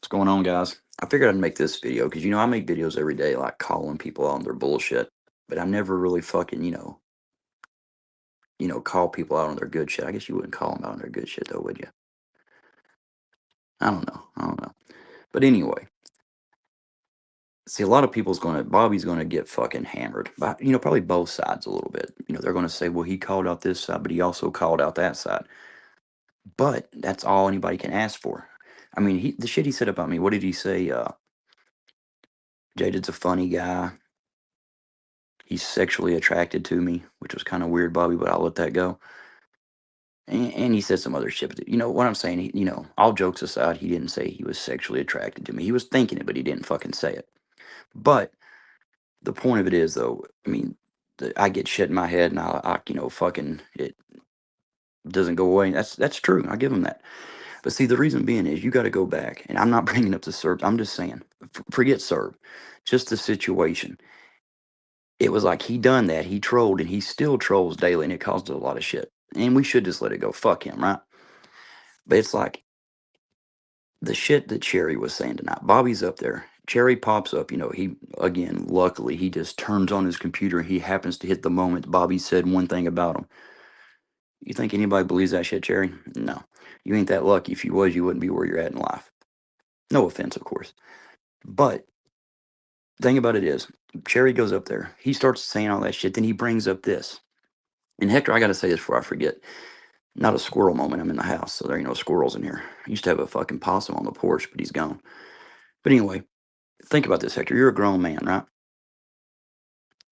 What's going on, guys? I figured I'd make this video because I make videos every day, like calling people out on their bullshit. But I never really fucking call people out on their good shit. I guess you wouldn't call them out on their good shit, though, would you? I don't know. I don't know. But anyway, see, a lot of Bobby's gonna get fucking hammered, but probably both sides a little bit. They're gonna say, well, he called out this side, but he also called out that side. But that's all anybody can ask for. I mean, the shit he said about me. What did he say? Jaded's a funny guy. He's sexually attracted to me, which was kind of weird, Bobby, but I'll let that go. And he said some other shit. But you know what I'm saying? All jokes aside, he didn't say he was sexually attracted to me. He was thinking it, but he didn't fucking say it. But the point of it is, though, I mean, I get shit in my head, and fucking it doesn't go away. That's true. I give him that. But see, the reason being is you got to go back, and I'm not bringing up the Serb. I'm just saying, forget Serb, just the situation. It was like he done that. He trolled, and he still trolls daily, and it caused a lot of shit. And we should just let it go. Fuck him, right? But it's like the shit that Cherry was saying tonight. Bobby's up there. Cherry pops up. Luckily, he just turns on his computer. He happens to hit the moment Bobby said one thing about him. You think anybody believes that shit, Cherry? No. You ain't that lucky. If you was, you wouldn't be where you're at in life. No offense, of course. But the thing about it is, Cherry goes up there. He starts saying all that shit. Then he brings up this. And Hector, I got to say this before I forget. Not a squirrel moment. I'm in the house, so there ain't no squirrels in here. I used to have a fucking possum on the porch, but he's gone. But anyway, think about this, Hector. You're a grown man, right?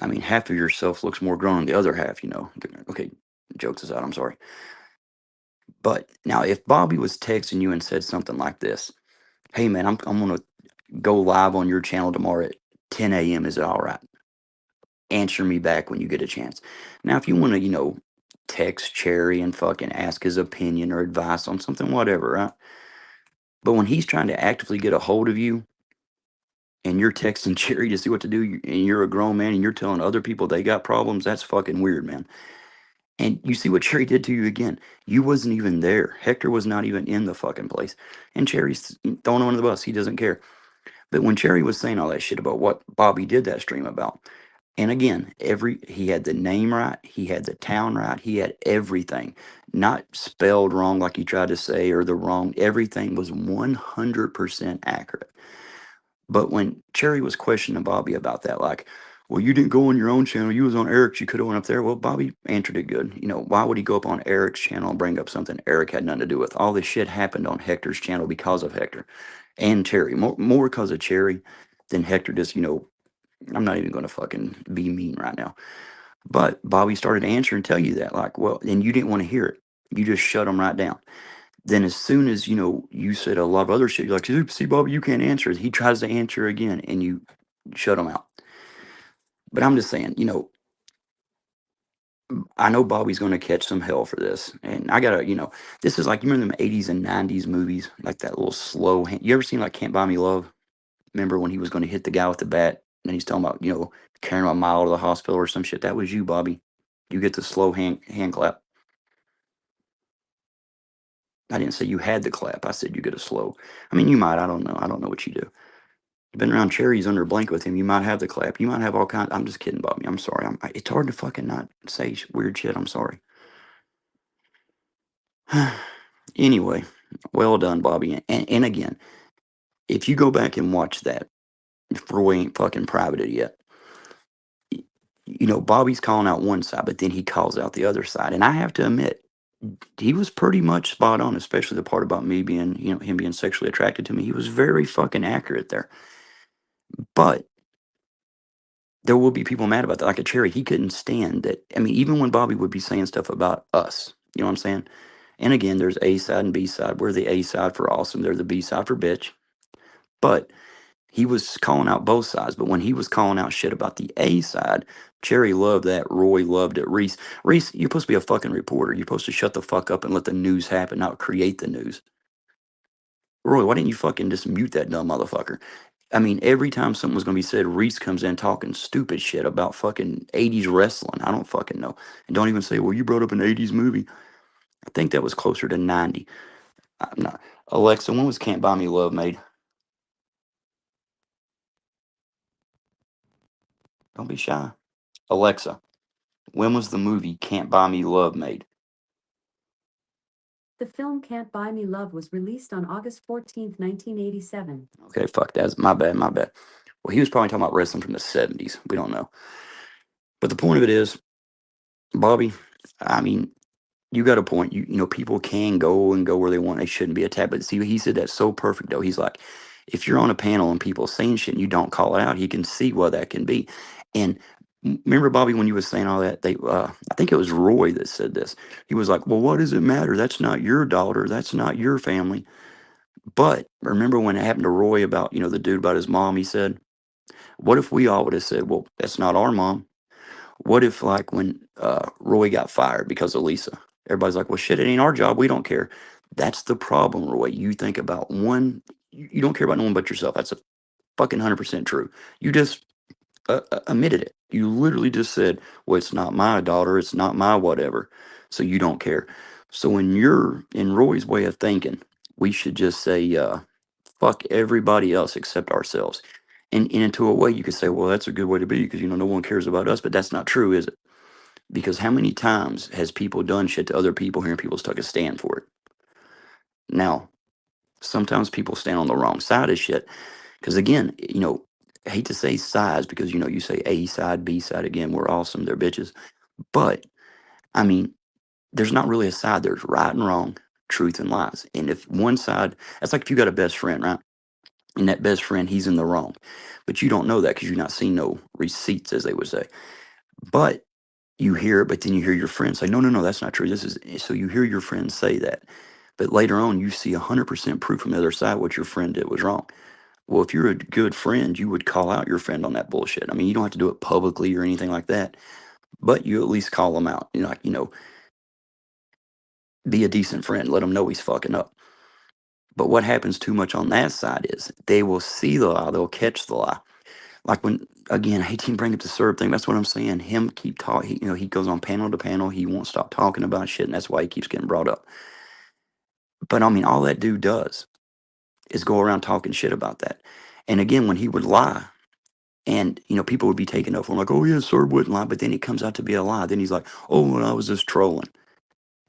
I mean, half of yourself looks more grown than the other half. Okay, jokes aside, I'm sorry. But now, if Bobby was texting you and said something like this, hey, man, I'm going to go live on your channel tomorrow at 10 a.m. Is it all right? Answer me back when you get a chance. Now, if you want to, text Cherry and fucking ask his opinion or advice on something, whatever, right? But when he's trying to actively get a hold of you and you're texting Cherry to see what to do, and you're a grown man and you're telling other people they got problems, that's fucking weird, man. And you see what Cherry did to you again. You wasn't even there. Hector was not even in the fucking place. And Cherry's throwing him under the bus. He doesn't care. But when Cherry was saying all that shit about what Bobby did that stream about, and again, he had the name right, he had the town right, he had everything. Not spelled wrong like he tried to say or the wrong. Everything was 100% accurate. But when Cherry was questioning Bobby about that, like, well, you didn't go on your own channel, you was on Eric's, you could have went up there. Well, Bobby answered it good. Why would he go up on Eric's channel and bring up something Eric had nothing to do with? All this shit happened on Hector's channel because of Hector and Cherry. More because of Cherry than Hector just, I'm not even going to fucking be mean right now. But Bobby started to answer and tell you that, like, well, and you didn't want to hear it. You just shut him right down. Then as soon as, you said a lot of other shit, you're like, see, Bobby, you can't answer it. He tries to answer again and you shut him out. But I'm just saying, I know Bobby's going to catch some hell for this. And I got to, this is like, you remember them 80s and 90s movies? Like that little slow hand. You ever seen like Can't Buy Me Love? Remember when he was going to hit the guy with the bat and he's talking about, carrying him a mile to the hospital or some shit? That was you, Bobby. You get the slow hand clap. I didn't say you had the clap. I said you get a slow. I mean, you might. I don't know. I don't know what you do. You've been around Cherries under a blanket with him. You might have the clap. You might have all kinds. I'm just kidding, Bobby. I'm sorry. It's hard to fucking not say weird shit. I'm sorry. Anyway, well done, Bobby. And again, if you go back and watch that, if Roy ain't fucking private it yet, Bobby's calling out one side, but then he calls out the other side. And I have to admit, he was pretty much spot on, especially the part about me being, him being sexually attracted to me. He was very fucking accurate there. But there will be people mad about that. Like a Cherry, he couldn't stand that. I mean, even when Bobby would be saying stuff about us, you know what I'm saying? And again, there's A side and B side. We're the A side for awesome. They're the B side for bitch. But he was calling out both sides. But when he was calling out shit about the A side, Cherry loved that. Roy loved it. Reese, you're supposed to be a fucking reporter. You're supposed to shut the fuck up and let the news happen, not create the news. Roy, why didn't you fucking just mute that dumb motherfucker? I mean, every time something was going to be said, Reese comes in talking stupid shit about fucking 80s wrestling. I don't fucking know. And don't even say, well, you brought up an 80s movie. I think that was closer to 90. I'm not. Alexa, when was Can't Buy Me Love made? Don't be shy. Alexa, when was the movie Can't Buy Me Love made? The film Can't Buy Me Love was released on August 14th, 1987. Okay, fuck, that's my bad, my bad. Well, he was probably talking about wrestling from the 70s. We don't know. But the point of it is, Bobby, I mean, you got a point. You know, people can go and go where they want. They shouldn't be attacked. But see, he said that so perfect though. He's like, if you're on a panel and people saying shit and you don't call it out, he can see what that can be. And remember, Bobby, when you was saying all that, I think it was Roy that said this. He was like, well, what does it matter? That's not your daughter. That's not your family. But remember when it happened to Roy about, the dude about his mom, he said, what if we all would have said, well, that's not our mom? What if, like, when Roy got fired because of Lisa, everybody's like, well, shit, it ain't our job. We don't care. That's the problem, Roy. You think about one, you don't care about no one but yourself. That's a fucking 100% true. You just admitted it. You literally just said, well, it's not my daughter. It's not my whatever. So you don't care. So when you're in Roy's way of thinking, we should just say, fuck everybody else except ourselves. And into a way, you could say, well, that's a good way to be because, no one cares about us. But that's not true, is it? Because how many times has people done shit to other people here and people stuck a stand for it? Now, sometimes people stand on the wrong side of shit. Because again, I hate to say sides because, you say A side, B side again, we're awesome, they're bitches. But, I mean, there's not really a side. There's right and wrong, truth and lies. And if one side, that's like if you got a best friend, right? And that best friend, he's in the wrong. But you don't know that because you've not seen no receipts, as they would say. But you hear it, but then you hear your friend say, no, no, no, that's not true. This is so you hear your friend say that. But later on, you see 100% proof from the other side what your friend did was wrong. Well, if you're a good friend, you would call out your friend on that bullshit. I mean, you don't have to do it publicly or anything like that, but you at least call them out. Be a decent friend. Let him know he's fucking up. But what happens too much on that side is they will see the lie, they'll catch the lie. Like when, again, I hate to bring up the Serb thing. That's what I'm saying. Him keep talking. He goes on panel to panel. He won't stop talking about shit, and that's why he keeps getting brought up. But I mean, all that dude does is go around talking shit about that. And again, when he would lie, and people would be taking up for him, like, "Oh yeah, Serb wouldn't lie," but then it comes out to be a lie. Then he's like, "Oh, well, I was just trolling."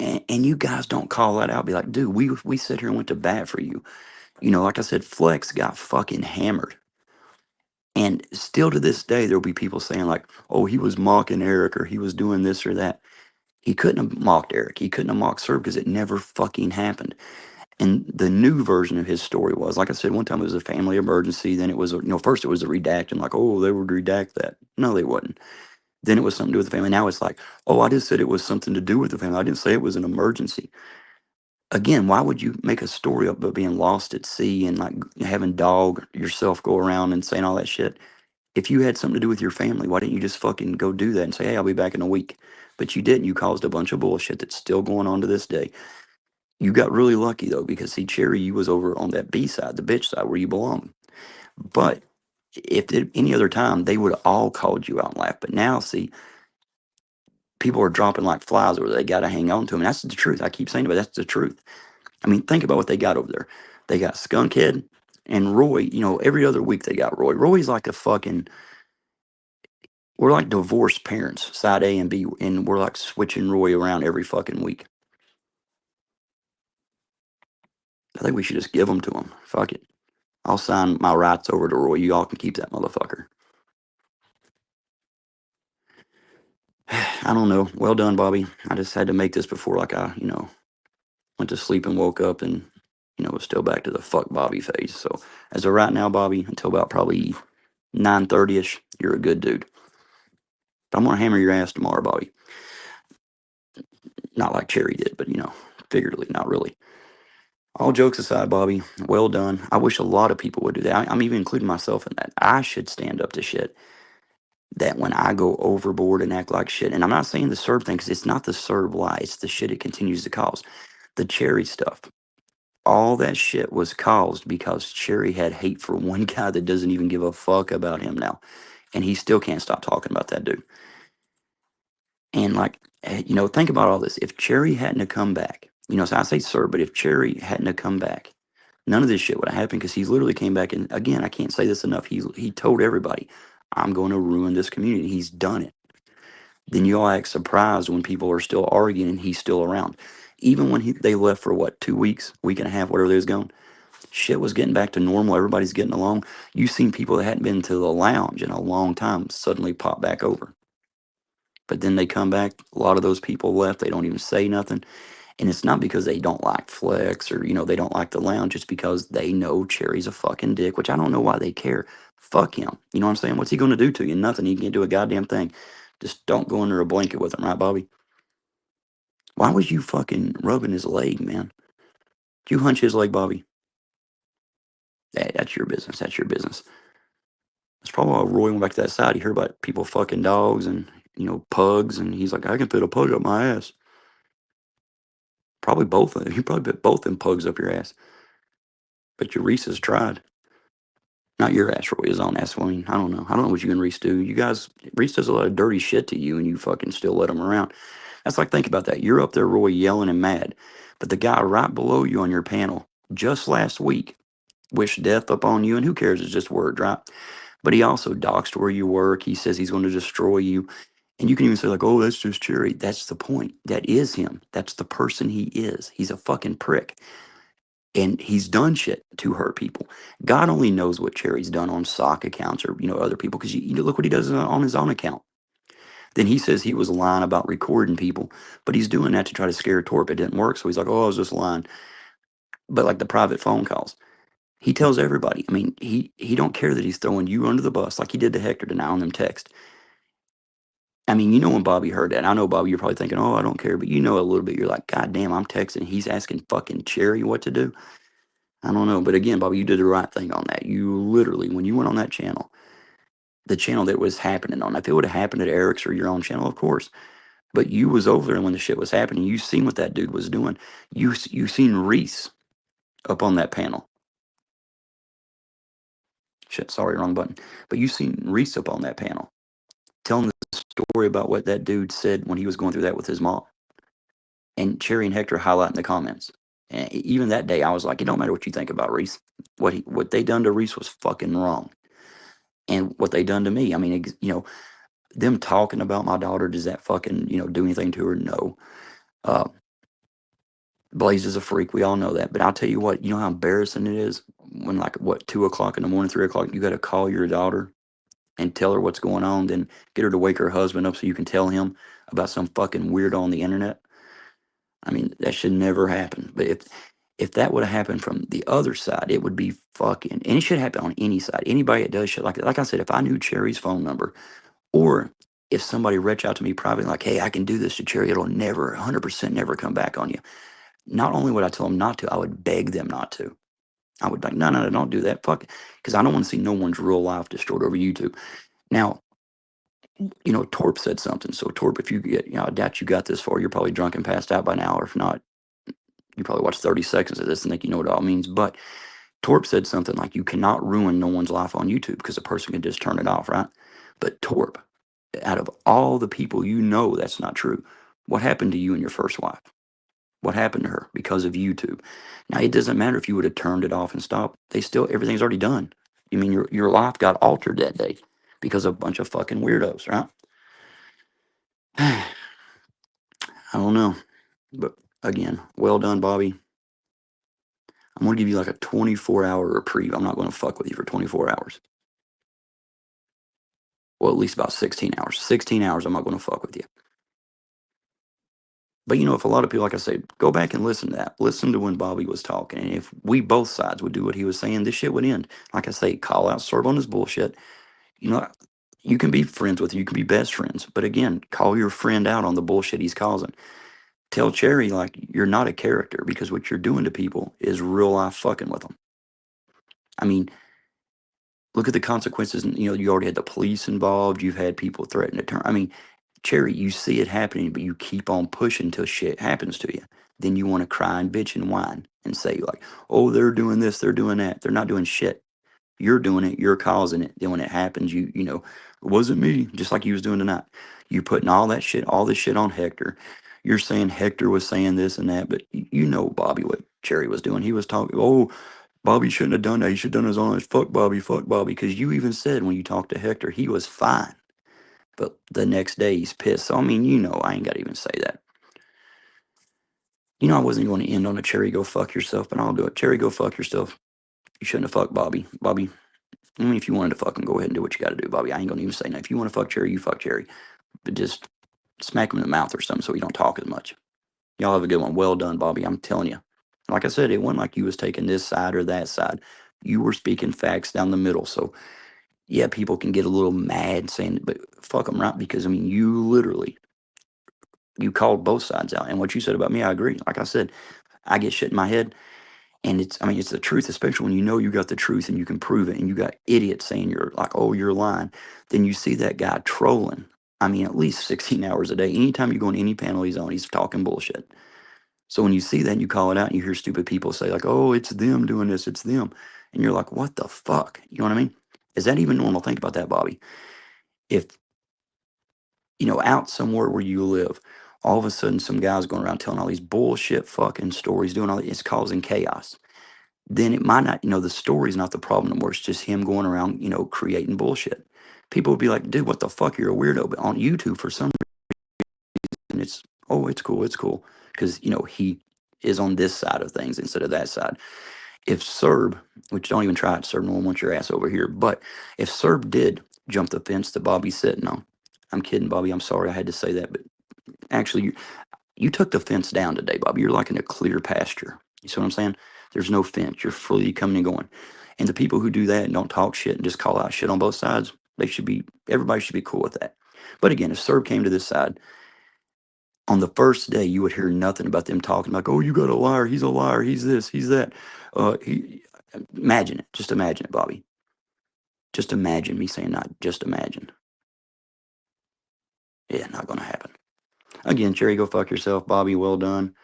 And you guys don't call that out. Be like, dude, we sit here and went to bat for you. Like I said, Flex got fucking hammered. And still to this day, there'll be people saying like, "Oh, he was mocking Eric, or he was doing this or that." He couldn't have mocked Eric. He couldn't have mocked Serb because it never fucking happened. And the new version of his story was, like I said, one time it was a family emergency. Then it was, first it was a redacting, like, "Oh, they would redact that." No, they wouldn't. Then it was something to do with the family. Now it's like, "Oh, I just said it was something to do with the family. I didn't say it was an emergency." Again, why would you make a story up about being lost at sea and like having dog yourself go around and saying all that shit? If you had something to do with your family, why didn't you just fucking go do that and say, "Hey, I'll be back in a week"? But you didn't. You caused a bunch of bullshit that's still going on to this day. You got really lucky though, because see, Cherry, you was over on that B side, the bitch side, where you belong. But if it, any other time, they would have all called you out and laughed. But now, see, people are dropping like flies over there. They got to hang on to them. And that's the truth. I keep saying it, but that's the truth. I mean, think about what they got over there. They got Skunkhead and Roy. Every other week they got Roy. Roy's like a fucking, we're like divorced parents, side A and B, and we're like switching Roy around every fucking week. I think we should just give them to him. Fuck it. I'll sign my rights over to Roy. You all can keep that motherfucker. I don't know. Well done, Bobby. I just had to make this before, like, I, went to sleep and woke up and, was still back to the fuck Bobby phase. So as of right now, Bobby, until about probably 9:30ish, you're a good dude. But I'm gonna hammer your ass tomorrow, Bobby. Not like Cherry did, but figuratively, not really. All jokes aside, Bobby, well done. I wish a lot of people would do that. I'm even including myself in that. I should stand up to shit that when I go overboard and act like shit. And I'm not saying the Serb thing because it's not the Serb lie, it's the shit it continues to cause. The Cherry stuff. All that shit was caused because Cherry had hate for one guy that doesn't even give a fuck about him now. And he still can't stop talking about that dude. And like, think about all this. If Cherry hadn't have come back, so I say Serb, but if Cherry hadn't have come back, none of this shit would have happened because he's literally came back and again, I can't say this enough. He told everybody, I'm going to ruin this community. He's done it. Then you all act surprised when people are still arguing and he's still around. Even when they left for what, 2 weeks, week and a half, whatever they was gone, shit was getting back to normal. Everybody's getting along. You've seen people that hadn't been to the lounge in a long time suddenly pop back over. But then they come back. A lot of those people left. They don't even say nothing. And it's not because they don't like Flex or, they don't like the lounge. It's because they know Cherry's a fucking dick, which I don't know why they care. Fuck him. You know what I'm saying? What's he going to do to you? Nothing. He can't do a goddamn thing. Just don't go under a blanket with him, right, Bobby? Why was you fucking rubbing his leg, man? Did you hunch his leg, Bobby? That's your business. That's your business. That's probably why Roy went back to that side. He heard about people fucking dogs and, pugs. And he's like, I can fit a pug up my ass. Probably both of them. You probably put both them pugs up your ass. But your Reese has tried. Not your ass, Roy, his own ass. I mean, I don't know. I don't know what you and Reese do. You guys, Reese does a lot of dirty shit to you and you fucking still let him around. That's like, think about that. You're up there, Roy, yelling and mad. But the guy right below you on your panel just last week wished death upon you. And who cares? It's just word, right? But he also doxed where you work. He says he's going to destroy you. And you can even say, like, oh, that's just Cherry. That's the point. That is him. That's the person he is. He's a fucking prick. And he's done shit to hurt people. God only knows what Cherry's done on sock accounts or, other people. Because look what he does on his own account. Then he says he was lying about recording people. But he's doing that to try to scare Torp. It didn't work. So he's like, oh, I was just lying. But like the private phone calls. He tells everybody. I mean, he don't care that he's throwing you under the bus like he did to Hector tonight on them text. I mean, when Bobby heard that, I know, Bobby, you're probably thinking, oh, I don't care. But a little bit, you're like, God damn, I'm texting. He's asking fucking Cherry what to do. I don't know. But again, Bobby, you did the right thing on that. You literally, when you went on that channel, the channel that was happening on, if it would have happened at Eric's or your own channel, of course. But you was over there when the shit was happening. You seen what that dude was doing. You seen Reese up on that panel. Shit, sorry, wrong button. But you seen Reese up on that panel telling the story about what that dude said when he was going through that with his mom. And Cherry and Hector highlighting the comments. And even that day, I was like, it don't matter what you think about Reese. What they done to Reese was fucking wrong. And what they done to me, I mean, them talking about my daughter, does that fucking, do anything to her? No. Uh, Blaze is a freak. We all know that. But I'll tell you what, you know how embarrassing it is when, like, 2 o'clock in the morning, 3 o'clock, you got to call your daughter and tell her what's going on, then get her to wake her husband up so you can tell him about some fucking weirdo on the internet. I mean, that should never happen. But if that would have happened from the other side, it would be fucking, and it should happen on any side. Anybody that does shit like I said, if I knew Cherry's phone number, or if somebody reached out to me privately, like, hey, I can do this to Cherry, it'll never, 100% never come back on you. Not only would I tell them not to, I would beg them not to. I would be like, no, no, no, don't do that. Fuck it. Because I don't want to see no one's real life destroyed over YouTube. Now, Torp said something. So, Torp, if you get, I doubt you got this far. You're probably drunk and passed out by now. Or if not, you probably watched 30 seconds of this and think you know what it all means. But Torp said something like, you cannot ruin no one's life on YouTube because a person can just turn it off, right? But Torp, out of all the people that's not true. What happened to you and your first wife? What happened to her because of YouTube? Now, it doesn't matter if you would have turned it off and stopped. Everything's already done. You mean your life got altered that day because of a bunch of fucking weirdos, right? I don't know. But again, well done, Bobby. I'm going to give you like a 24-hour reprieve. I'm not going to fuck with you for 24 hours. Well, at least about 16 hours. 16 hours, I'm not going to fuck with you. But if a lot of people, like I say, go back and listen to that. Listen to when Bobby was talking. And if we both sides would do what he was saying, this shit would end. Like I say, call out, serve on his bullshit. You can be friends with you can be best friends. But again, call your friend out on the bullshit he's causing. Tell Cherry, like, you're not a character because what you're doing to people is real life fucking with them. I mean, look at the consequences. You already had the police involved. You've had people threaten to turn. I mean, Cherry, you see it happening, but you keep on pushing until shit happens to you. Then you want to cry and bitch and whine and say, like, oh, they're doing this, they're doing that. They're not doing shit. You're doing it. You're causing it. Then when it happens, it wasn't me, just like you was doing tonight. You putting all this shit on Hector. You're saying Hector was saying this and that, but Bobby, what Cherry was doing. He was talking, oh, Bobby shouldn't have done that. He should have done his own. Fuck Bobby, fuck Bobby. Because you even said when you talked to Hector, he was fine. But the next day he's pissed. So, I mean, I ain't got to even say that. I wasn't going to end on a Cherry go fuck yourself, but I'll do it. Cherry go fuck yourself. You shouldn't have fucked Bobby. Bobby, I mean, if you wanted to fuck him, go ahead and do what you got to do, Bobby. I ain't going to even say no. If you want to fuck Cherry, you fuck Cherry. But just smack him in the mouth or something so he don't talk as much. Y'all have a good one. Well done, Bobby. I'm telling you. Like I said, it wasn't like you was taking this side or that side. You were speaking facts down the middle. So, yeah, people can get a little mad saying, but fuck them, right? Because, I mean, you called both sides out. And what you said about me, I agree. Like I said, I get shit in my head. And it's the truth, especially when you know you got the truth and you can prove it and you got idiots saying you're like, oh, you're lying. Then you see that guy trolling. I mean, at least 16 hours a day. Anytime you go on any panel he's on, he's talking bullshit. So when you see that and you call it out and you hear stupid people say, like, oh, it's them doing this, it's them. And you're like, what the fuck? You know what I mean? Is that even normal? Think about that, Bobby. If, out somewhere where you live, all of a sudden some guy's going around telling all these bullshit fucking stories, doing all it's causing chaos. Then it might not, the story's not the problem anymore. It's just him going around, creating bullshit. People would be like, dude, what the fuck? You're a weirdo. But on YouTube, for some reason, it's cool. It's cool. Because, he is on this side of things instead of that side. If Serb, which don't even try it, Serb, no one wants your ass over here. But if Serb did jump the fence that Bobby's sitting on, I'm kidding, Bobby. I'm sorry I had to say that. But actually, you took the fence down today, Bobby. You're like in a clear pasture. You see what I'm saying? There's no fence. You're fully coming and going. And the people who do that and don't talk shit and just call out shit on both sides, everybody should be cool with that. But again, if Serb came to this side, on the first day, you would hear nothing about them talking like, oh, you got a liar. He's a liar. He's this. He's that. Imagine it. Just imagine it, Bobby. Just imagine me saying not just imagine. Yeah, not going to happen. Again, Cherry, go fuck yourself. Bobby, well done.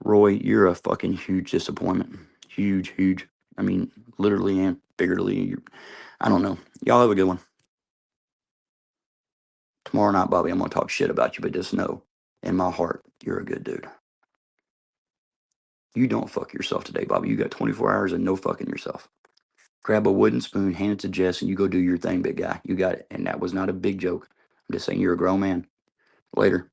Roy, you're a fucking huge disappointment. Huge, huge. I mean, literally and figuratively. I don't know. Y'all have a good one. Tomorrow night, Bobby, I'm going to talk shit about you, but just know, in my heart, you're a good dude. You don't fuck yourself today, Bobby. You got 24 hours and no fucking yourself. Grab a wooden spoon, hand it to Jess, and you go do your thing, big guy. You got it. And that was not a big joke. I'm just saying you're a grown man. Later.